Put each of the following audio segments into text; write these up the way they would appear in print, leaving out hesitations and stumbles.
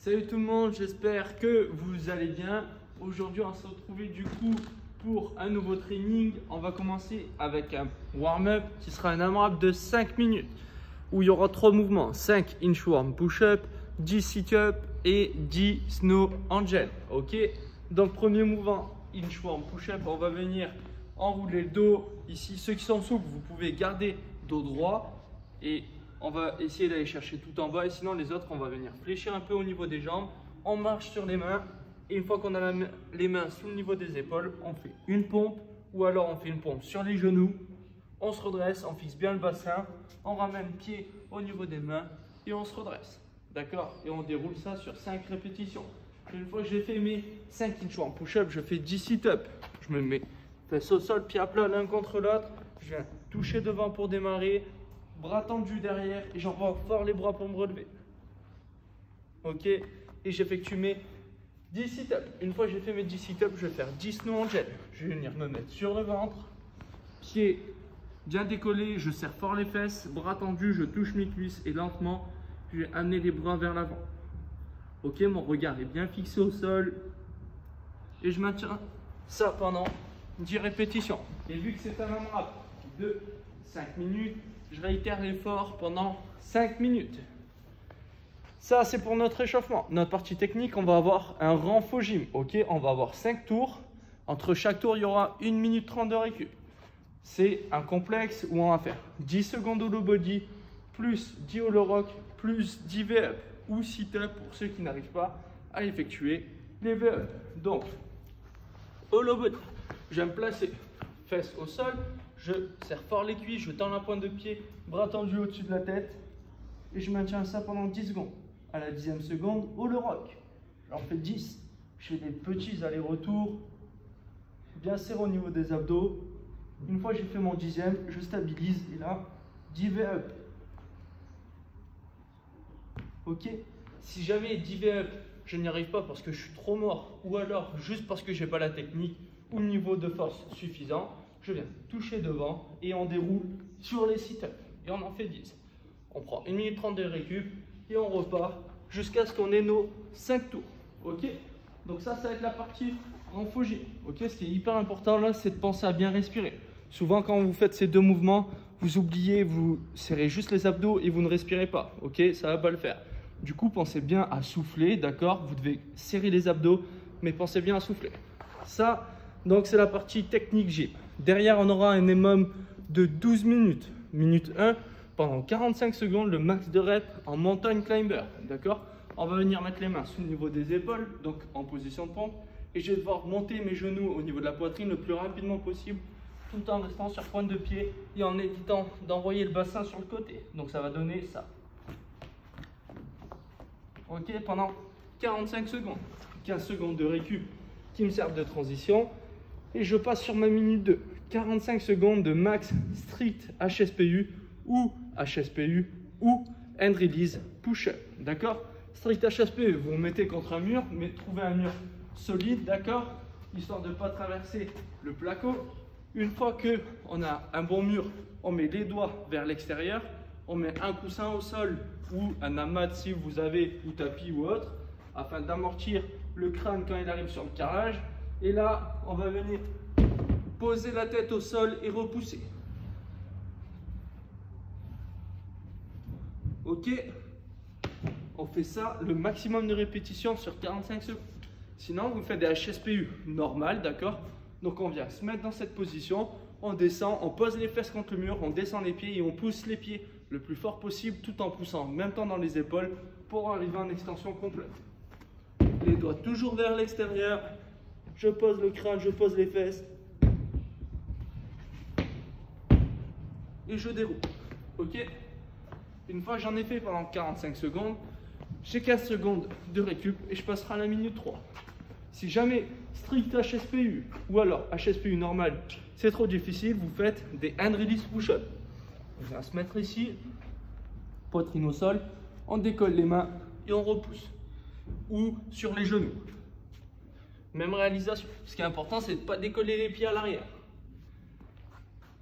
Salut tout le monde, j'espère que vous allez bien. Aujourd'hui, on va se retrouver du coup pour un nouveau training. On va commencer avec un warm-up qui sera un AMRAP de 5 minutes où il y aura 3 mouvements, 5 inchworm push-up, 10 sit-up et 10 snow angel. Ok, donc premier mouvement, inchworm push-up, on va venir enrouler le dos. Ici, ceux qui sont souples, vous pouvez garder dos droit et on va essayer d'aller chercher tout en bas, et sinon les autres, on va venir fléchir un peu au niveau des jambes. On marche sur les mains, et une fois qu'on a les mains sous le niveau des épaules, on fait une pompe, ou alors on fait une pompe sur les genoux. On se redresse, on fixe bien le bassin, on ramène le pied au niveau des mains, et on se redresse. D'accord? Et on déroule ça sur 5 répétitions. Une fois que j'ai fait mes 5 inchworm push-up, je fais 10 sit-up. Je me mets fesses au sol, pieds à plat l'un contre l'autre. Je viens toucher devant pour démarrer. Bras tendus derrière et j'envoie fort les bras pour me relever. Ok, et j'effectue mes 10 sit-up. Une fois que j'ai fait mes 10 sit-up, je vais faire 10 snow angel. Je vais venir me mettre sur le ventre, pieds bien décollés, je serre fort les fesses, bras tendus, je touche mes cuisses et lentement, je vais amener les bras vers l'avant. Ok, mon regard est bien fixé au sol et je maintiens ça pendant 10 répétitions. Et vu que c'est un AMRAP de 5 minutes, je réitère l'effort pendant 5 minutes. Ça, c'est pour notre échauffement. Notre partie technique, on va avoir un renfo gym. Ok, on va avoir 5 tours. Entre chaque tour, il y aura 1 minute 30 de récup. C'est un complexe où on va faire 10 secondes hollow body, plus 10 hollow rock, plus 10 V-up ou sit-up pour ceux qui n'arrivent pas à effectuer les V-up. Donc, hollow body, je vais me placer fesses au sol. Je serre fort les cuisses, je tends la pointe de pied, bras tendus au-dessus de la tête. Et je maintiens ça pendant 10 secondes. À la 10e seconde, hollow rock. J'en fais 10. Je fais des petits allers-retours. Bien serré au niveau des abdos. Une fois que j'ai fait mon 10e, je stabilise. Et là, 10 V-up. Ok. Si jamais 10 V-up, je n'y arrive pas parce que je suis trop mort. Ou alors juste parce que je n'ai pas la technique ou le niveau de force suffisant. Je viens toucher devant et on déroule sur les sit-ups. Et on en fait 10. On prend 1 minute 30 de récup et on repart jusqu'à ce qu'on ait nos 5 tours. Ok? Donc ça va être la partie renfo gym. Ok? Ce qui est hyper important là, c'est de penser à bien respirer. Souvent, quand vous faites ces deux mouvements, vous oubliez, vous serrez juste les abdos et vous ne respirez pas. Ok? Ça ne va pas le faire. Du coup, pensez bien à souffler. D'accord? Vous devez serrer les abdos, mais pensez bien à souffler. Ça, donc, c'est la partie technique gym. Derrière, on aura un minimum de 12 minutes. Minute 1, pendant 45 secondes, le max de reps en mountain climber. D'accord? On va venir mettre les mains sous le niveau des épaules, donc en position de pompe. Et je vais devoir monter mes genoux au niveau de la poitrine le plus rapidement possible, tout en restant sur pointe de pied et en évitant d'envoyer le bassin sur le côté. Donc, ça va donner ça. Ok, pendant 45 secondes. 15 secondes de récup qui me servent de transition. Et je passe sur ma minute 2. 45 secondes de max strict HSPU ou HSPU ou hand release push-up. D'accord? Strict HSPU, vous vous mettez contre un mur, mais trouvez un mur solide, d'accord? Histoire de ne pas traverser le placo. Une fois qu'on a un bon mur, on met les doigts vers l'extérieur. On met un coussin au sol ou un amas si vous avez, ou tapis ou autre, afin d'amortir le crâne quand il arrive sur le carrelage. Et là, on va venir poser la tête au sol et repousser. Ok? On fait ça le maximum de répétitions sur 45 secondes. Sinon, vous faites des HSPU normales, d'accord? Donc, on vient se mettre dans cette position, on descend, on pose les fesses contre le mur, on descend les pieds et on pousse les pieds le plus fort possible tout en poussant en même temps dans les épaules pour arriver en extension complète. Les doigts toujours vers l'extérieur. Je pose le crâne, je pose les fesses. Et je déroule. Ok? Une fois que j'en ai fait pendant 45 secondes, j'ai 15 secondes de récup et je passerai à la minute 3. Si jamais strict HSPU ou alors HSPU normal, c'est trop difficile, vous faites des hand release push-up. On va se mettre ici, poitrine au sol, on décolle les mains et on repousse. Ou sur les genoux. Même réalisation. Ce qui est important, c'est de ne pas décoller les pieds à l'arrière.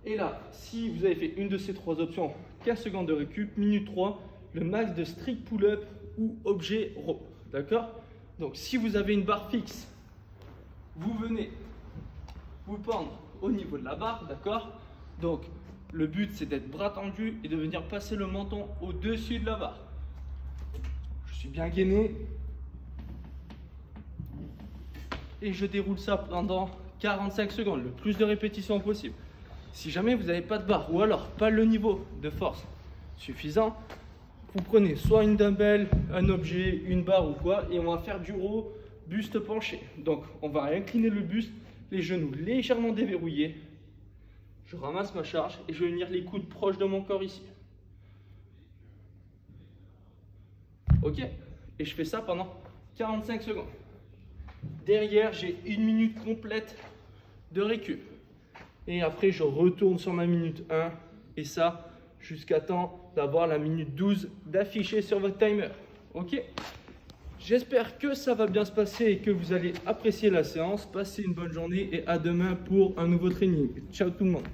Et là, si vous avez fait une de ces trois options, 15 secondes de récup, minute 3, le max de strict pull-up ou objet row. D'accord? Donc si vous avez une barre fixe, vous venez vous pendre au niveau de la barre, d'accord? Donc le but c'est d'être bras tendu et de venir passer le menton au-dessus de la barre. Je suis bien gainé. Et je déroule ça pendant 45 secondes, le plus de répétitions possible. Si jamais vous n'avez pas de barre ou alors pas le niveau de force suffisant, vous prenez soit une dumbbell, un objet, une barre ou quoi, et on va faire du row buste penché. Donc on va incliner le buste, les genoux légèrement déverrouillés. Je ramasse ma charge et je vais venir les coudes proches de mon corps ici. Ok? Et je fais ça pendant 45 secondes. Derrière, j'ai 1 minute complète de récup. Et après, je retourne sur ma minute 1. Et ça, jusqu'à temps d'avoir la minute 12 d'afficher sur votre timer. Ok? J'espère que ça va bien se passer et que vous allez apprécier la séance. Passez une bonne journée et à demain pour un nouveau training. Ciao tout le monde.